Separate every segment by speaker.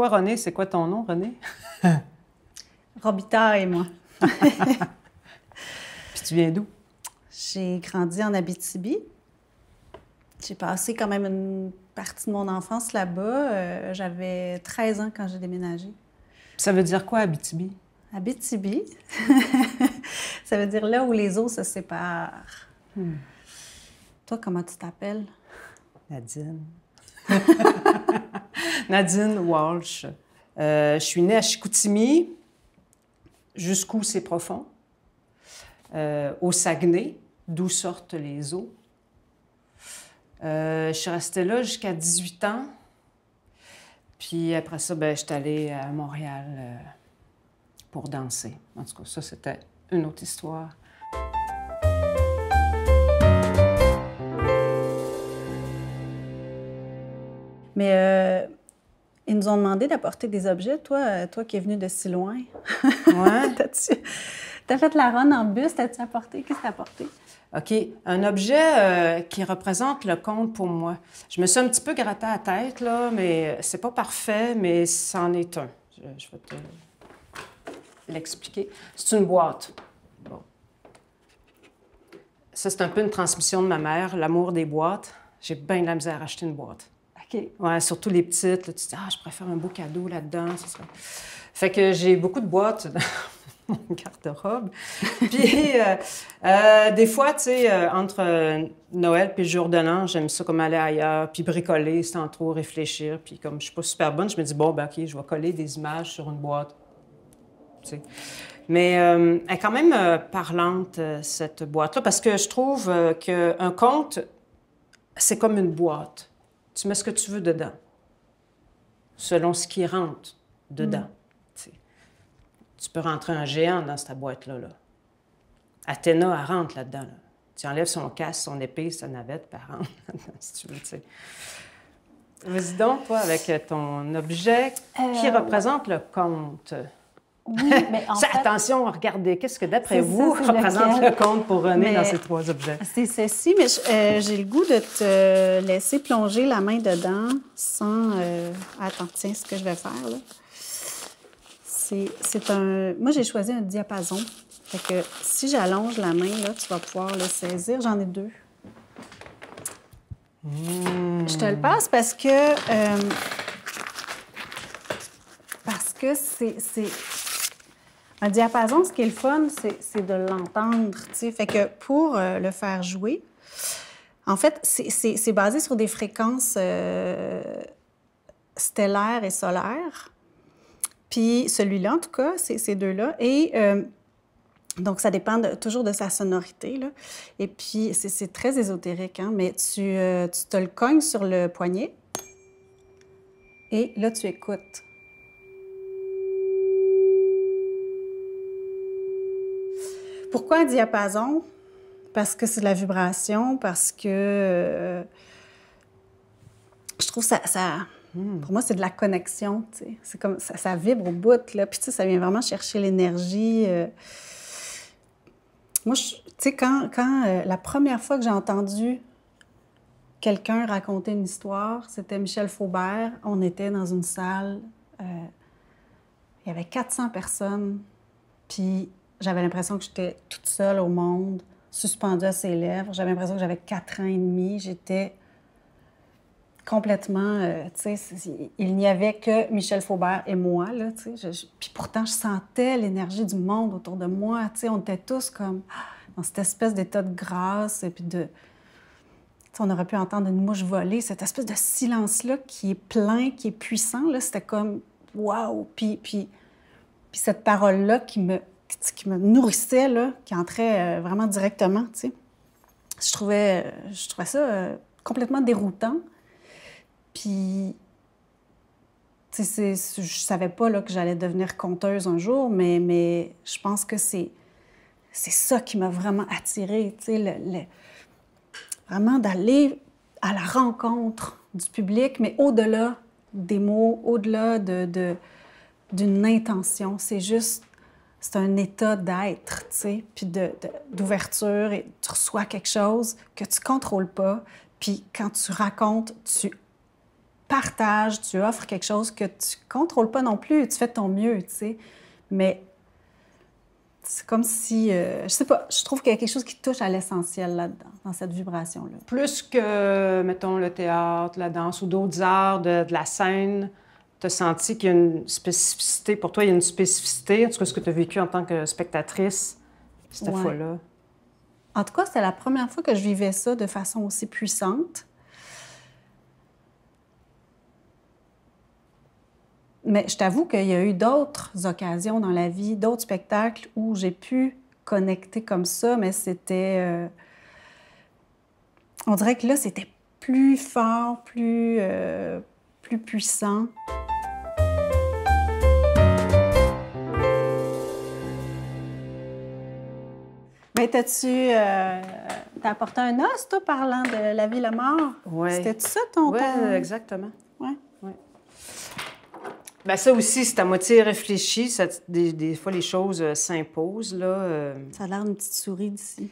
Speaker 1: Toi, René, c'est quoi ton nom, René?
Speaker 2: Robita et moi.
Speaker 1: Puis tu viens d'où?
Speaker 2: J'ai grandi en Abitibi. J'ai passé quand même une partie de mon enfance là-bas. J'avais 13 ans quand j'ai déménagé.
Speaker 1: Ça veut dire quoi, Abitibi?
Speaker 2: Abitibi, ça veut dire là où les eaux se séparent. Toi, comment tu t'appelles?
Speaker 1: Nadine. Nadine Walsh. Je suis née à Chicoutimi, jusqu'où c'est profond, au Saguenay, d'où sortent les eaux. Je suis restée là jusqu'à 18 ans. Puis après ça, je suis allée à Montréal pour danser. En tout cas, ça, c'était une autre histoire.
Speaker 2: Mais ils nous ont demandé d'apporter des objets, toi qui es venu de si loin.
Speaker 1: Ouais.
Speaker 2: T'as fait la run en bus, t'as-tu apporté? Qu'est-ce que t'as apporté?
Speaker 1: OK. Un objet qui représente le conte pour moi. Je me suis un petit peu gratté la tête, là, mais c'est pas parfait, mais c'en est un. Je vais te l'expliquer. C'est une boîte. Bon. Ça, c'est un peu une transmission de ma mère, l'amour des boîtes. J'ai bien de la misère à acheter une boîte.
Speaker 2: OK.
Speaker 1: Ouais, surtout les petites. Là, tu te dis, je préfère un beau cadeau là-dedans. Ça serait... Fait que j'ai beaucoup de boîtes dans mon garde-robe. Puis, des fois, tu sais, entre Noël puis le jour de l'an, j'aime ça comme aller ailleurs, puis bricoler sans trop réfléchir. Puis comme je suis pas super bonne, je me dis, bon, OK, je vais coller des images sur une boîte. Tu sais. Mais elle est quand même parlante, cette boîte-là, parce que je trouve qu'un conte, c'est comme une boîte. Tu mets ce que tu veux dedans, selon ce qui rentre dedans. Tu peux rentrer un géant dans cette boîte-là. Là. Athéna, elle rentre là-dedans. Là. Tu enlèves son casque, son épée, sa navette, puis elle rentre là-dedans, si tu veux. T'sais. Vas-y donc, toi, avec ton objet qui représente le conte.
Speaker 2: Oui, mais en fait...
Speaker 1: Attention, regardez, qu'est-ce que, d'après vous, représente le conte pour René dans ces trois objets?
Speaker 2: C'est ceci, mais j'ai le goût de te laisser plonger la main dedans sans... Attends, tiens, ce que je vais faire, là. C'est un... Moi, j'ai choisi un diapason. Fait que si j'allonge la main, là, tu vas pouvoir le saisir. J'en ai deux. Je te le passe parce que c'est... Un diapason, ce qui est le fun, c'est de l'entendre, tu sais. Fait que pour le faire jouer, en fait, c'est basé sur des fréquences stellaires et solaires. Puis celui-là, en tout cas, ces deux-là. Et donc, ça dépend toujours de sa sonorité, là. Et puis, c'est très ésotérique, hein, mais tu te le cognes sur le poignet et là, tu écoutes. Pourquoi un diapason? Parce que c'est de la vibration, parce que je trouve ça pour moi, c'est de la connexion, tu sais. C'est comme ça vibre au bout, là. Puis, tu sais, ça vient vraiment chercher l'énergie. Moi, tu sais, quand la première fois que j'ai entendu quelqu'un raconter une histoire, c'était Michel Faubert. On était dans une salle, il y avait 400 personnes, puis j'avais l'impression que j'étais toute seule au monde, suspendue à ses lèvres. J'avais l'impression que j'avais 4 ans et demi. J'étais complètement, tu sais, il n'y avait que Michel Faubert et moi, là, tu sais. Puis pourtant, je sentais l'énergie du monde autour de moi, tu sais. On était tous comme dans cette espèce d'état de grâce, et puis de... Tu sais, on aurait pu entendre une mouche voler, cette espèce de silence-là qui est plein, qui est puissant, là, c'était comme « wow! » Puis cette parole-là qui me nourrissait, là, qui entrait vraiment directement, tu sais. Je trouvais ça complètement déroutant. Puis, tu sais, je savais pas là, que j'allais devenir conteuse un jour, mais je pense que c'est ça qui m'a vraiment attirée, tu sais, vraiment d'aller à la rencontre du public, mais au-delà des mots, au-delà d'une intention. C'est un état d'être, tu sais, puis d'ouverture, et tu reçois quelque chose que tu contrôles pas, puis quand tu racontes, tu partages, tu offres quelque chose que tu contrôles pas non plus, tu fais de ton mieux, tu sais. Mais c'est comme si, je sais pas, je trouve qu'il y a quelque chose qui touche à l'essentiel là-dedans, dans cette vibration-là.
Speaker 1: Plus que, mettons, le théâtre, la danse ou d'autres arts de la scène, tu as senti qu'il y a une spécificité, pour toi, il y a une spécificité, en tout cas, ce que tu as vécu en tant que spectatrice, cette fois-là?
Speaker 2: En tout cas, c'était la première fois que je vivais ça de façon aussi puissante. Mais je t'avoue qu'il y a eu d'autres occasions dans la vie, d'autres spectacles où j'ai pu connecter comme ça, mais c'était... on dirait que là, c'était plus fort, plus puissant. Mais t'as apporté un os, toi, parlant de la vie et la mort?
Speaker 1: Oui.
Speaker 2: C'était ça, ton...
Speaker 1: Oui,
Speaker 2: ton...
Speaker 1: exactement.
Speaker 2: Ouais.
Speaker 1: Ouais. Bien, ça aussi, c'est à moitié réfléchi. Des fois, les choses s'imposent, là.
Speaker 2: Ça a l'air d'une petite souris d'ici.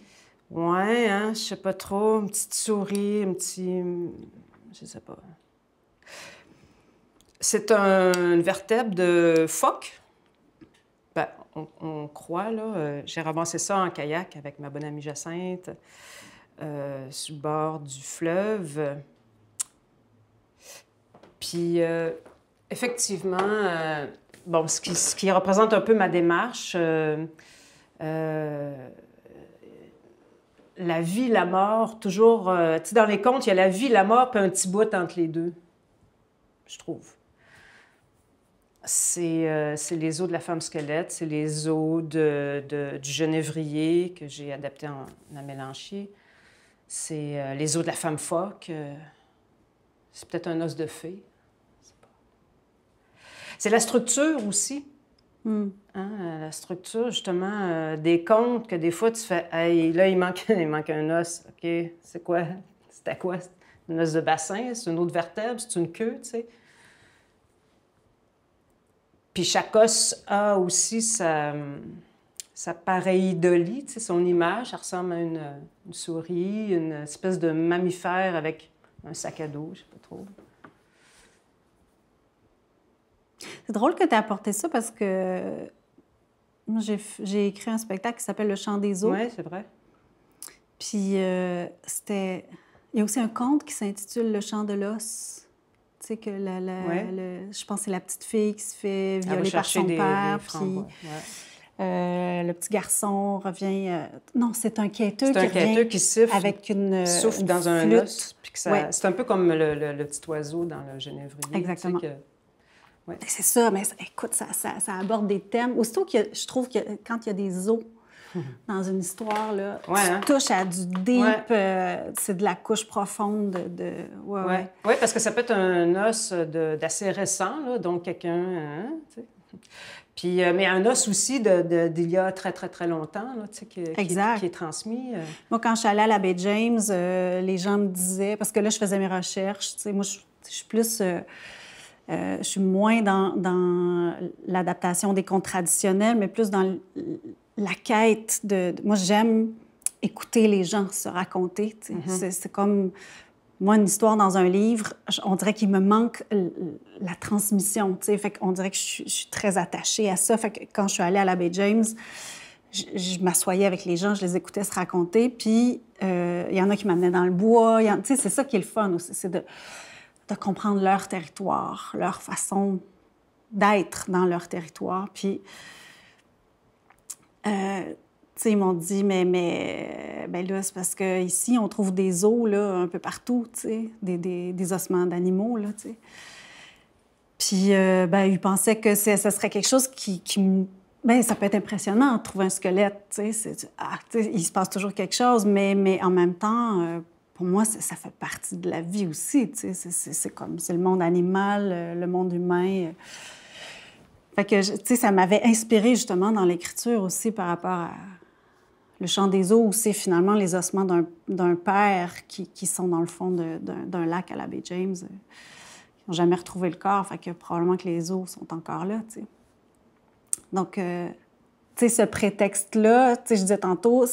Speaker 1: Ouais, hein, je sais pas trop. Une petite souris, un petit... Je sais pas. C'est une vertèbre de phoque. Ben, on croit, là. J'ai ramassé ça en kayak avec ma bonne amie Jacinthe, sur le bord du fleuve. Puis, effectivement, bon, ce qui représente un peu ma démarche, la vie, la mort, toujours... tu sais, dans les contes, il y a la vie, la mort, puis un petit bout entre les deux, je trouve. C'est les os de la femme squelette, c'est les os du genévrier que j'ai adapté en amélanchier. C'est les os de la femme phoque. C'est peut-être un os de fée. C'est la structure aussi. Hein, la structure, justement, des contes que des fois tu fais « Hey, là, il manque un os. OK, c'est quoi? C'était quoi? C'est un os de bassin? C'est une autre vertèbre? C'est une queue? » tu sais. Puis chaque os a aussi sa pareidolie, tu sais, son image. Ça ressemble à une souris, une espèce de mammifère avec un sac à dos, je sais pas trop.
Speaker 2: C'est drôle que tu aies apporté ça parce que moi, j'ai écrit un spectacle qui s'appelle Le Chant des os.
Speaker 1: Oui, c'est vrai.
Speaker 2: Puis c'était... Il y a aussi un conte qui s'intitule Le Chant de l'os. Tu sais que je pense que c'est la petite fille qui se fait violer par son père. Puis le petit garçon revient... non, c'est un quêteux qui revient
Speaker 1: qui siffle
Speaker 2: avec une
Speaker 1: souffle dans un
Speaker 2: flûte.
Speaker 1: os. Puis que ça, c'est un peu comme le petit oiseau dans le genévrier.
Speaker 2: Exactement.
Speaker 1: Tu sais que... Ouais.
Speaker 2: C'est ça, mais écoute, ça aborde des thèmes. Aussitôt que je trouve que quand il y a des os dans une histoire, là, tu touches à du deep, c'est de la couche profonde de...
Speaker 1: Oui, parce que ça peut être un os d'assez récent, là, donc quelqu'un... Hein, tu sais. Puis, mais un os aussi d'il y a très, très, très longtemps, là, tu sais, qui est transmis.
Speaker 2: Moi, quand je suis allée à la baie James, les gens me disaient... Parce que là, je faisais mes recherches, tu sais, moi, je suis plus... je suis moins dans l'adaptation des contes traditionnels, mais plus dans la quête de... Moi, j'aime écouter les gens se raconter. C'est comme... Moi, une histoire dans un livre, on dirait qu'il me manque la transmission. Fait qu'on dirait que je suis très attachée à ça. Fait que quand je suis allée à la baie James, je m'assoyais avec les gens, je les écoutais se raconter. Puis il y en a qui m'amenaient dans le bois. C'est ça qui est le fun aussi, c'est de comprendre leur territoire, leur façon d'être dans leur territoire. Puis, tu sais, ils m'ont dit, mais là, c'est parce qu'ici, on trouve des os, là, un peu partout, tu sais, des ossements d'animaux, là, tu sais. Puis, ils pensaient que ça serait quelque chose qui ça peut être impressionnant de trouver un squelette, tu sais. Il se passe toujours quelque chose, mais en même temps... pour moi, ça fait partie de la vie aussi, tu sais. C'est le monde animal, le monde humain. Fait que, tu sais, ça m'avait inspirée justement dans l'écriture aussi par rapport à Le Chant des os, où c'est finalement les ossements d'un père qui sont dans le fond d'un lac à la baie James. Ils n'ont jamais retrouvé le corps, fait que probablement que les os sont encore là, tu sais. Donc, tu sais, ce prétexte-là, tu sais, je disais tantôt,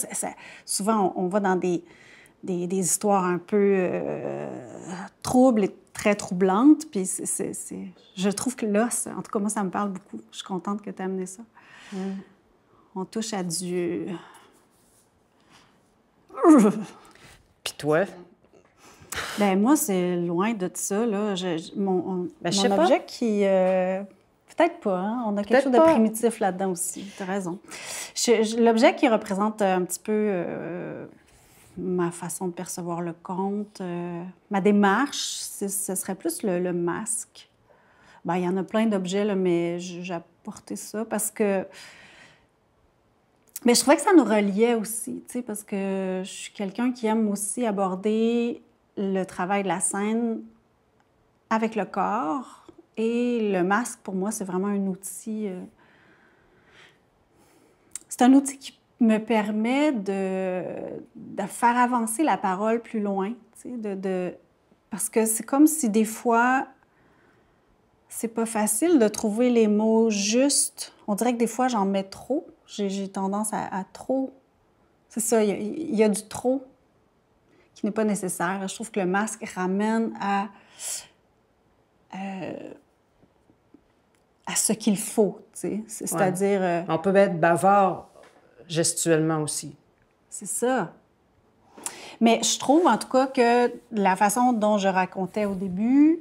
Speaker 2: souvent on va dans des des histoires un peu troubles et très troublantes. Puis je trouve que là, en tout cas, moi, ça me parle beaucoup. Je suis contente que tu aies amené ça. On touche à Dieu.
Speaker 1: Puis toi?
Speaker 2: Ben moi, c'est loin de ça, là. Mon
Speaker 1: pas.
Speaker 2: objet qui... peut-être pas, hein? On a quelque chose de primitif là-dedans aussi. Tu as raison. L'objet qui représente un petit peu ma façon de percevoir le conte, ma démarche, ce serait plus le masque. Ben, il y en a plein d'objets, là, mais j'ai apporté ça parce que... Mais je trouvais que ça nous reliait aussi, tu sais, parce que je suis quelqu'un qui aime aussi aborder le travail de la scène avec le corps. Et le masque, pour moi, c'est vraiment un outil... C'est un outil qui me permet de faire avancer la parole plus loin, tu sais, parce que c'est comme si des fois, c'est pas facile de trouver les mots justes. On dirait que des fois, j'en mets trop. J'ai tendance à trop... C'est ça, il y a du trop qui n'est pas nécessaire. Je trouve que le masque ramène à ce qu'il faut, tu sais. C'est-à-dire...
Speaker 1: On peut être bavard gestuellement aussi.
Speaker 2: C'est ça. Mais je trouve, en tout cas, que la façon dont je racontais au début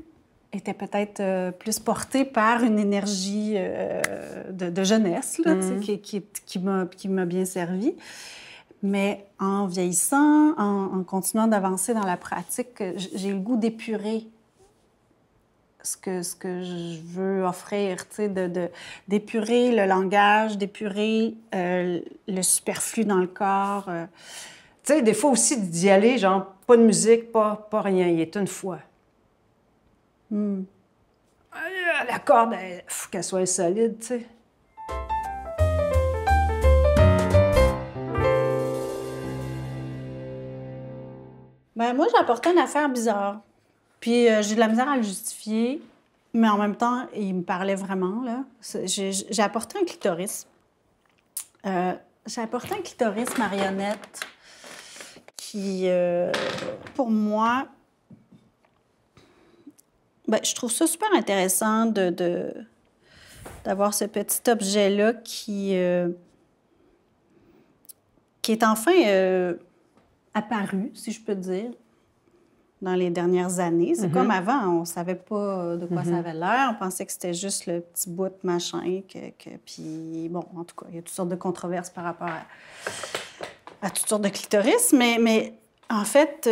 Speaker 2: était peut-être plus portée par une énergie de jeunesse, là, qui m'a bien servi. Mais en vieillissant, en continuant d'avancer dans la pratique, j'ai le goût d'épurer ce que je veux offrir, tu sais, d'épurer le langage, d'épurer le superflu dans le corps.
Speaker 1: Tu sais, des fois aussi d'y aller, genre, pas de musique, pas rien, il est une fois. La corde, il faut qu'elle soit solide, tu sais.
Speaker 2: Ben moi, j'ai apporté une affaire bizarre. Puis j'ai de la misère à le justifier, mais en même temps, il me parlait vraiment, là. J'ai apporté un clitoris. J'ai apporté un clitoris marionnette qui, pour moi... Ben, je trouve ça super intéressant d'avoir ce petit objet-là qui est enfin apparu, si je peux dire, dans les dernières années. C'est comme avant, on ne savait pas de quoi ça avait l'air. On pensait que c'était juste le petit bout de machin. Puis, bon, en tout cas, il y a toutes sortes de controverses par rapport à toutes sortes de clitoris. Mais en fait,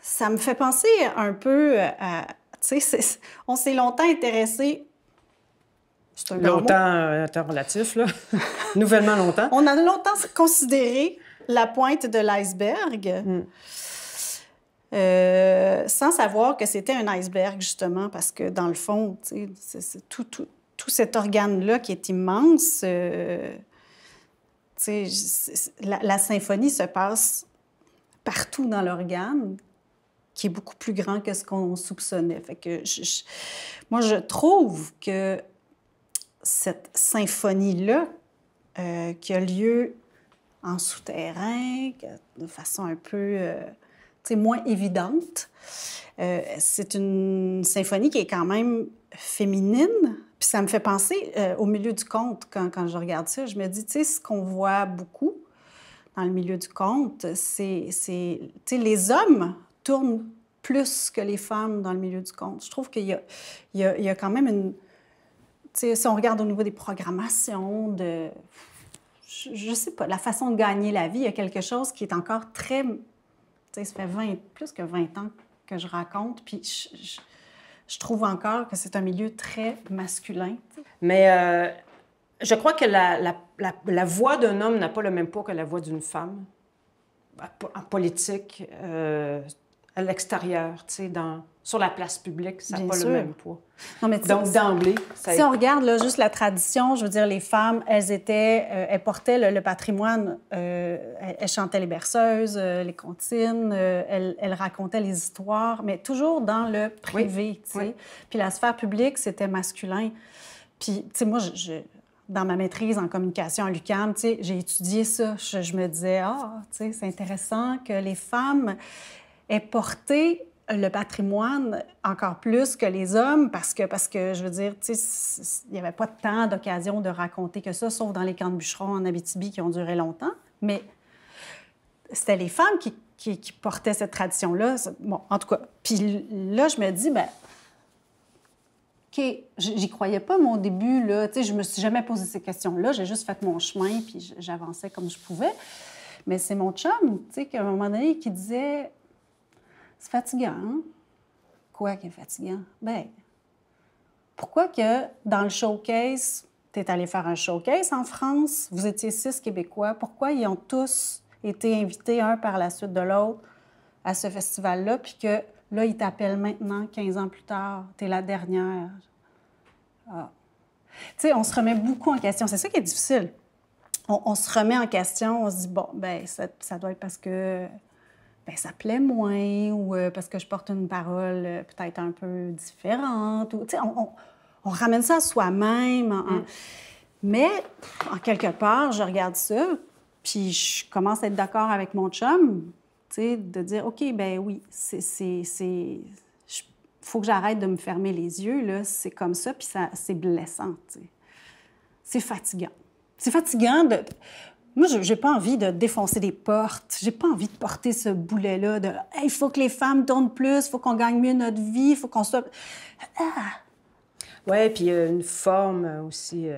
Speaker 2: ça me fait penser un peu à... Tu sais, on s'est longtemps intéressé...
Speaker 1: C'est un temps relatif, là. Nouvellement longtemps.
Speaker 2: On a longtemps considéré la pointe de l'iceberg, sans savoir que c'était un iceberg, justement, parce que, dans le fond, tu sais, c'est tout cet organe-là qui est immense. Tu sais, la symphonie se passe partout dans l'organe, qui est beaucoup plus grand que ce qu'on soupçonnait. Fait que moi, je trouve que cette symphonie-là, qui a lieu en souterrain, de façon un peu moins évidente, c'est une symphonie qui est quand même féminine. Puis ça me fait penser au milieu du conte, quand je regarde ça. Je me dis, tu sais, ce qu'on voit beaucoup dans le milieu du conte, c'est tu sais, les hommes tournent plus que les femmes dans le milieu du conte. Je trouve qu'il y a quand même une... Tu sais, si on regarde au niveau des programmations, je sais pas, la façon de gagner la vie, il y a quelque chose qui est encore très... Tu sais, ça fait plus que 20 ans que je raconte, puis je trouve encore que c'est un milieu très masculin.
Speaker 1: Mais je crois que la voix d'un homme n'a pas le même poids que la voix d'une femme. En politique, à l'extérieur, tu sais, sur la place publique, ça n'a pas le même poids.
Speaker 2: Non, mais
Speaker 1: donc, d'emblée...
Speaker 2: Si on regarde là, juste la tradition, je veux dire, les femmes, elles portaient le patrimoine, elles chantaient les berceuses, les comptines, elles racontaient les histoires, mais toujours dans le privé, tu sais. Puis la sphère publique, c'était masculin. Puis, tu sais, moi, dans ma maîtrise en communication à l'UQAM, tu sais, j'ai étudié ça. Je me disais, ah, tu sais, c'est intéressant que les femmes aient porté le patrimoine encore plus que les hommes parce que je veux dire, tu sais, il n'y avait pas tant d'occasions de raconter que ça, sauf dans les camps de bûcherons en Abitibi qui ont duré longtemps. Mais c'était les femmes qui portaient cette tradition-là. Bon, en tout cas. Puis là, je me dis, bien, OK, j'y croyais pas, mon début, là. Tu sais, je me suis jamais posé ces questions-là. J'ai juste fait mon chemin, puis j'avançais comme je pouvais. Mais c'est mon chum, tu sais, qu'à un moment donné, qui disait, c'est fatigant, hein? Quoi qui est fatigant? Bien, pourquoi que dans le showcase, tu es allé faire un showcase en France, vous étiez 6 Québécois, pourquoi ils ont tous été invités un par la suite de l'autre à ce festival-là, puis que là, ils t'appellent maintenant, 15 ans plus tard, tu es la dernière. Ah. Tu sais, on se remet beaucoup en question. C'est ça qui est difficile. On se remet en question, on se dit, bon, bien, ça doit être parce que bien, ça plaît moins ou parce que je porte une parole peut-être un peu différente. Ou, tu sais, on ramène ça à soi-même. Mais, en quelque part, je regarde ça, puis je commence à être d'accord avec mon chum, tu sais, de dire, OK, ben oui, faut que j'arrête de me fermer les yeux, là, c'est comme ça, puis c'est blessant, tu sais. C'est fatigant. C'est fatigant de... Moi, j'ai pas envie de défoncer des portes. J'ai pas envie de porter ce boulet-là de « il faut que les femmes tournent plus, il faut qu'on gagne mieux notre vie, il faut qu'on soit... »
Speaker 1: Oui, puis une forme aussi...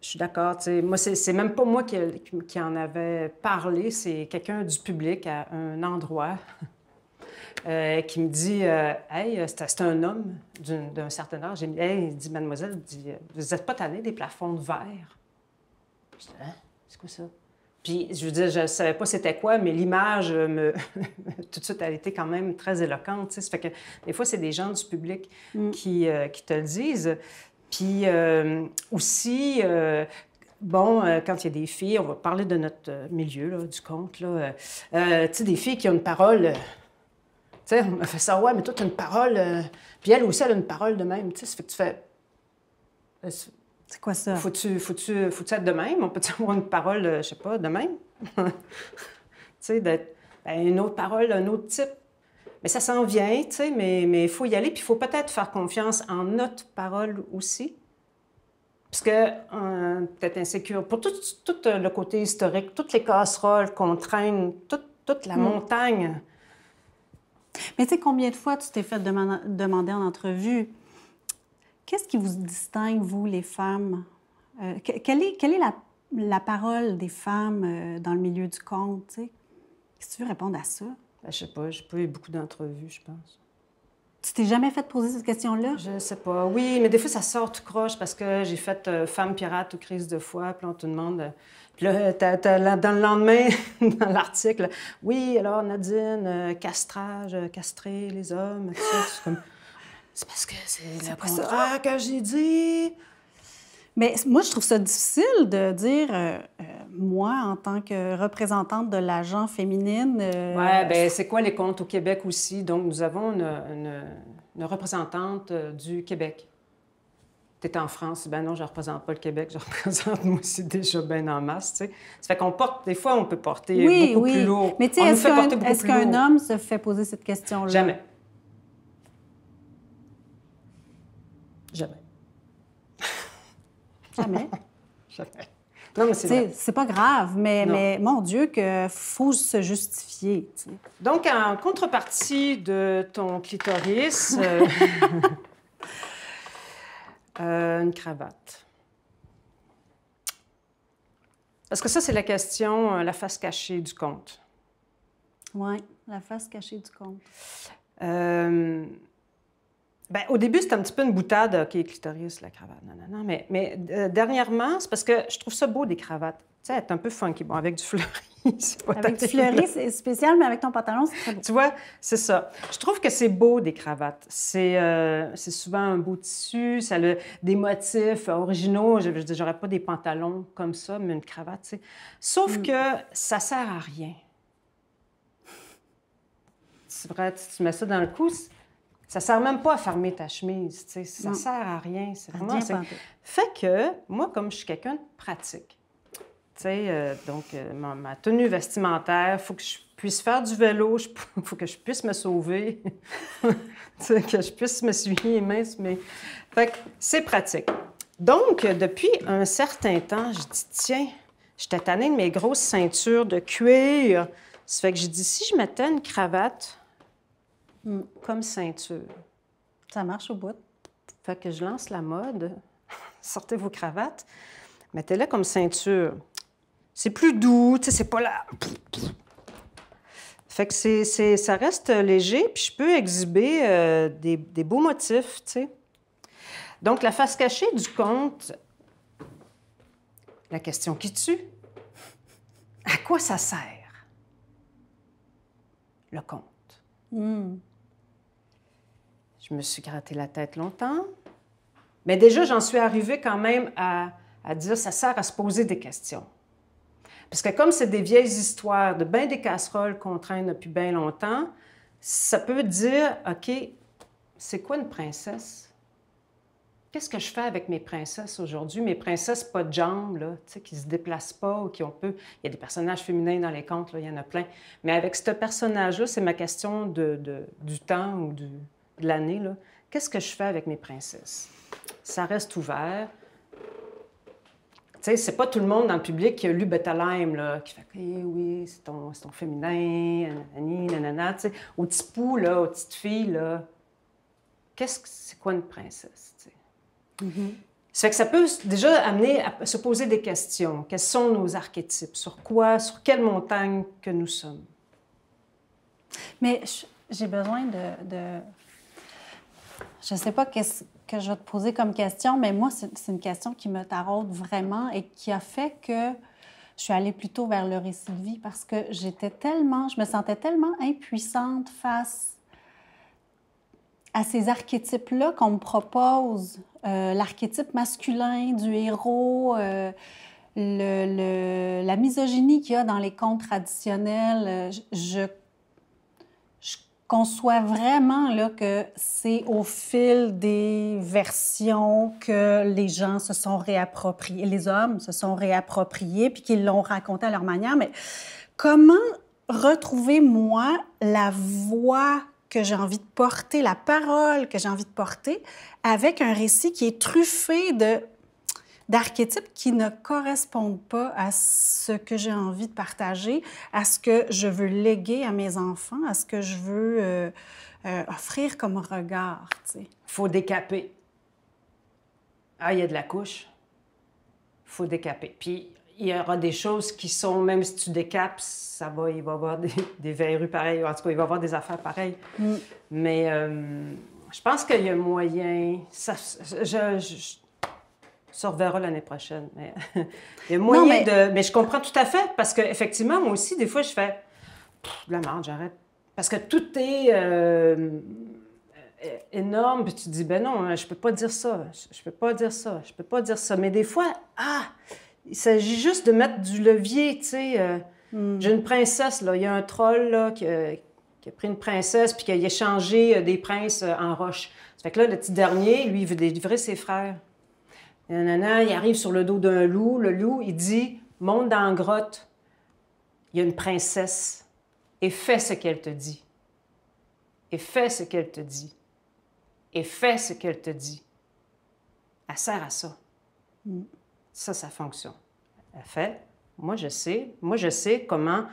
Speaker 1: Je suis d'accord, tu sais. Moi, c'est même pas moi qui en avait parlé, c'est quelqu'un du public à un endroit qui me dit hey, c'est un homme d'un certain âge. J'ai dit, hey, il dit, mademoiselle, vous n'êtes pas tannée des plafonds de verre? Je dis, hein? C'est quoi ça? Puis, je veux dire, je ne savais pas c'était quoi, mais l'image, tout de suite, elle était quand même très éloquente. Tu sais. Ça fait que des fois, c'est des gens du public qui te le disent. Puis aussi, bon, quand il y a des filles, on va parler de notre milieu, là, du conte, là, tu sais, des filles qui ont une parole... tu sais, on m'a fait ça, ouais, mais toi, tu as une parole... puis elle aussi, elle a une parole de même, tu sais, ça fait que tu fais...
Speaker 2: c'est quoi ça?
Speaker 1: Faut-tu être de même? On peut-tu avoir une parole, je sais pas, de même? Tu sais, d'être une autre parole, un autre type. Mais ça s'en vient, tu sais, mais il faut y aller. Puis il faut peut-être faire confiance en notre parole aussi. Parce que, peut-être insécure, pour tout le côté historique, toutes les casseroles qu'on traîne, toute la montagne.
Speaker 2: Mais tu sais, combien de fois tu t'es fait demander en entrevue, qu'est-ce qui vous distingue, vous, les femmes? Quelle est la parole des femmes dans le milieu du conte, tu sais? Qu'est-ce que tu veux répondre à ça?
Speaker 1: Ben, je sais pas, j'ai pas eu beaucoup d'entrevues, je pense.
Speaker 2: Tu t'es jamais fait poser cette question-là?
Speaker 1: Je sais pas. Oui, mais des fois, ça sort tout croche parce que j'ai fait femme pirate ou crise de foi, puis là, on te demande... Puis là, dans le lendemain, dans l'article, oui, alors Nadine, castrage, castrer les hommes, tout ça. C'est comme... C'est parce que c'est le contraire que j'ai dit.
Speaker 2: Mais moi, je trouve ça difficile de dire, moi, en tant que représentante de la genre féminine...
Speaker 1: Oui, bien, c'est quoi les contes au Québec aussi? Donc, nous avons une représentante du Québec. Tu es en France, ben non, je ne représente pas le Québec, je représente moi aussi déjà bien en masse, tu sais. Ça fait qu'on porte, des fois, on peut porter beaucoup plus lourd.
Speaker 2: Mais tu sais, est-ce qu'un homme se fait poser cette question-là?
Speaker 1: Jamais. Jamais.
Speaker 2: Jamais?
Speaker 1: Jamais. Non, mais
Speaker 2: c'est pas grave, mais mon Dieu, qu'il faut se justifier. T'sais.
Speaker 1: Donc, en contrepartie de ton clitoris, une cravate. Parce que ça, c'est la question, la face cachée du conte.
Speaker 2: Oui, la face cachée du conte.
Speaker 1: Bien, au début, c'était un petit peu une boutade. OK, clitoris, la cravate, non. Mais dernièrement, c'est parce que je trouve ça beau, des cravates. Tu sais, être un peu funky. Bon, avec du fleuri, c'est pas
Speaker 2: avec du fleuri, c'est spécial, mais avec ton pantalon, c'est très beau.
Speaker 1: Tu vois, c'est ça. Je trouve que c'est beau, des cravates. C'est souvent un beau tissu, ça a des motifs originaux. Je j'aurais pas des pantalons comme ça, mais une cravate, tu sais. Sauf que ça sert à rien. C'est vrai, tu mets ça dans le cou... Tu Ça sert même pas à fermer ta chemise, tu sais. Ça
Speaker 2: Non.
Speaker 1: sert à rien. C'est vraiment...
Speaker 2: Rien pantoute.
Speaker 1: Fait que, moi, comme je suis quelqu'un de pratique, tu sais, donc, ma tenue vestimentaire, il faut que je puisse faire du vélo, il faut que je puisse me sauver, tu sais, que je puisse m'essuyer les mains. Mais... Fait que c'est pratique. Donc, depuis un certain temps, je dis, tiens, j'étais tannée de mes grosses ceintures de cuir. Ça fait que j'ai dit, si je mettais une cravate comme ceinture.
Speaker 2: Ça marche au bout.
Speaker 1: Fait que je lance la mode. Sortez vos cravates. Mettez-la comme ceinture. C'est plus doux, tu sais, c'est pas là. Fait que ça reste léger, puis je peux exhiber des beaux motifs, tu sais. Donc, la face cachée du conte, la question qui tue, à quoi ça sert, le conte? Je me suis gratté la tête longtemps, mais déjà, j'en suis arrivée quand même à dire ça sert à se poser des questions. Parce que comme c'est des vieilles histoires de bien des casseroles qu'on traîne depuis bien longtemps, ça peut dire, OK, c'est quoi une princesse? Qu'est-ce que je fais avec mes princesses aujourd'hui? Mes princesses pas de jambes, là, tu sais, qui se déplacent pas ou qui ont peu... Il y a des personnages féminins dans les contes, là, il y en a plein. Mais avec ce personnage-là, c'est ma question du temps ou de l'année, là. Qu'est-ce que je fais avec mes princesses? Ça reste ouvert. Tu sais, c'est pas tout le monde dans le public qui a lu Bettelheim, là, qui fait hey, « oui, c'est ton féminin, nanani, nanana », tu sais. Aux petits poux, là, aux petites filles, là, c'est quoi une princesse, tu sais? Ça fait que ça peut déjà amener à se poser des questions. Quels sont nos archétypes? Sur quelle montagne que nous sommes?
Speaker 2: Mais j'ai besoin de... Je ne sais pas qu'est-ce que je vais te poser comme question, mais moi, c'est une question qui me taraude vraiment et qui a fait que je suis allée plutôt vers le récit de vie parce que je me sentais tellement impuissante face à ces archétypes-là qu'on me propose. L'archétype masculin du héros, la misogynie qu'il y a dans les contes traditionnels. Je conçois vraiment là, que c'est au fil des versions que les gens se sont réappropriés, les hommes se sont réappropriés puis qu'ils l'ont raconté à leur manière. Mais comment retrouver, moi, la voix que j'ai envie de porter, la parole que j'ai envie de porter, avec un récit qui est truffé d'archétypes qui ne correspondent pas à ce que j'ai envie de partager, à ce que je veux léguer à mes enfants, à ce que je veux offrir comme regard, tu sais.
Speaker 1: Faut décaper. Ah, il y a de la couche. Faut décaper. Puis, il y aura des choses qui sont, même si tu décapes, il va y avoir des verrues pareilles. En tout cas, il va y avoir des affaires pareilles. Mais je pense qu'il y a moyen... Ça reverra l'année prochaine. Mais il y a moyen de... Mais je comprends tout à fait, parce qu'effectivement, moi aussi, des fois, je fais... de la merde, j'arrête. Parce que tout est énorme, puis tu te dis, ben non, je peux pas dire ça, je peux pas dire ça, je peux pas dire ça. Mais des fois, il s'agit juste de mettre du levier, tu sais. J'ai une princesse, là, il y a un troll, là, qui a pris une princesse, puis qui a échangé des princes en roche. Ça fait que là, le petit dernier, lui, il veut délivrer ses frères. Nanana, il arrive sur le dos d'un loup. Le loup, il dit, monte dans la grotte. Il y a une princesse. Et fais ce qu'elle te dit. Et fais ce qu'elle te dit. Et fais ce qu'elle te dit. Elle sert à ça. Ça fonctionne. Elle fait. Moi, je sais comment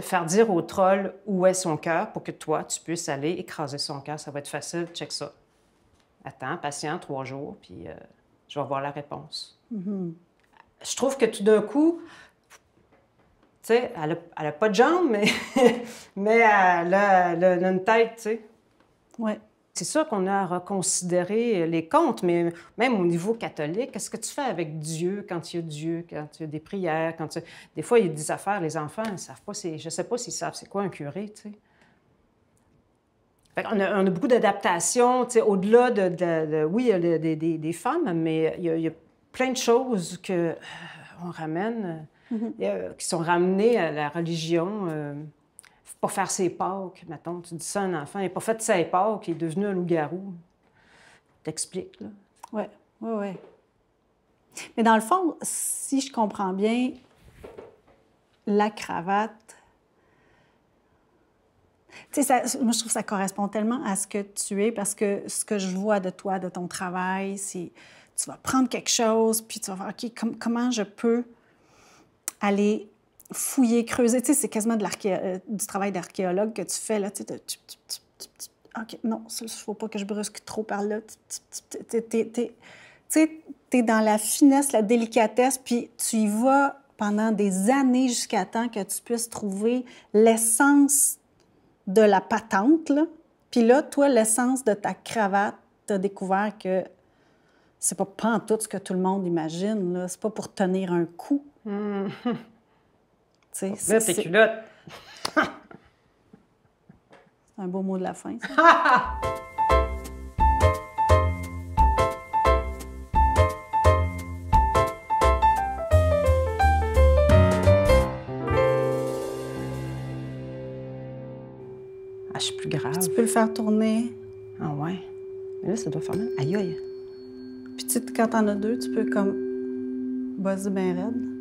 Speaker 1: faire dire au troll où est son cœur pour que toi, tu puisses aller écraser son cœur. Ça va être facile. Check ça. Attends, patient, 3 jours, puis je vais avoir la réponse. Je trouve que tout d'un coup, tu sais, elle a pas de jambes, mais elle a une tête, tu sais.
Speaker 2: Ouais.
Speaker 1: C'est sûr qu'on a à reconsidérer les contes, mais même au niveau catholique, qu'est-ce que tu fais avec Dieu quand il y a Dieu, quand il y a des prières, Des fois, il y a des affaires, les enfants, ils ne savent pas, je ne sais pas s'ils savent c'est quoi un curé, tu sais. On a beaucoup d'adaptations, tu sais, au-delà oui, il y a des femmes, mais il y a plein de choses qu'on ramène, qui sont ramenées à la religion faut pas faire ses Pâques, mettons. Tu dis ça à un enfant, il n'a pas fait ses Pâques, il est devenu un loup-garou. T'expliques, là.
Speaker 2: Oui, oui, oui. Mais dans le fond, si je comprends bien, la cravate, tu sais, moi, je trouve que ça correspond tellement à ce que tu es, parce que ce que je vois de toi, de ton travail, c'est tu vas prendre quelque chose, puis tu vas voir, OK, comment je peux aller fouiller, creuser. Tu sais, c'est quasiment du travail d'archéologue que tu fais, là. Tu sais, OK, non, il ne faut pas que je brusque trop par là. Tu sais, t'es dans la finesse, la délicatesse, puis tu y vas pendant des années jusqu'à temps que tu puisses trouver l'essence de la patente, là. Puis là, toi, l'essence de ta cravate, t'as découvert que c'est pas pantoute ce que tout le monde imagine, là. C'est pas pour tenir un coup.
Speaker 1: Mmh.
Speaker 2: Tu sais,
Speaker 1: Là, tes culottes.
Speaker 2: C'est un beau mot de la fin, ça.
Speaker 1: Ah, je suis plus grave.
Speaker 2: Tu peux le faire tourner.
Speaker 1: Ah ouais? Mais là, ça doit faire mal. Aïe, aïe.
Speaker 2: Puis tu sais, quand t'en as deux, tu peux comme buzzer bien raide.